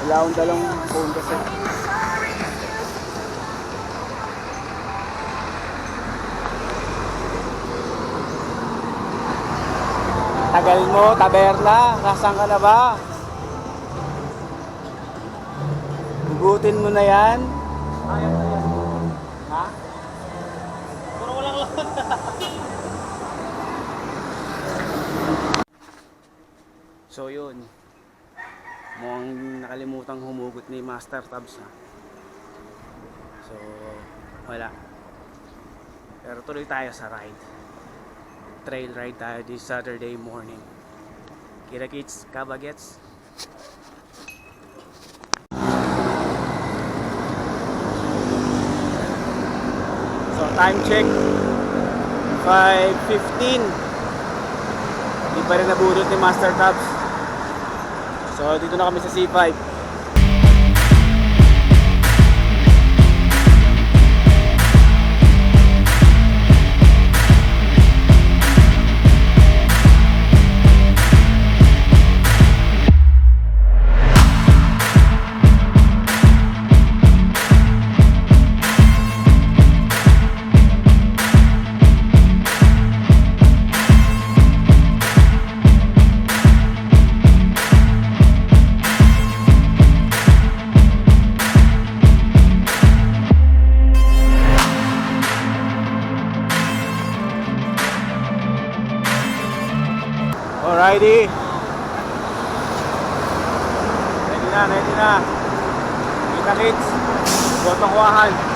Wala akong dalang phone kasi. Tagal mo, taberna. Nasaan ka na ba? Hugutin mo na yan. Kaya na yan. Ha? Puro walang lahat. So yun. Mukhang nakalimutang humugot ni Master Tabs ha. So wala. Pero tuloy tayo sa ride. Trail ride tayo this Saturday morning. Kita kits, kabagets. So time check 5:15. Hindi pa rin nabudot ni Master Tabs. So dito na kami sa C5. Alrighty. Ready na. Kita kids. Botong kuwahan.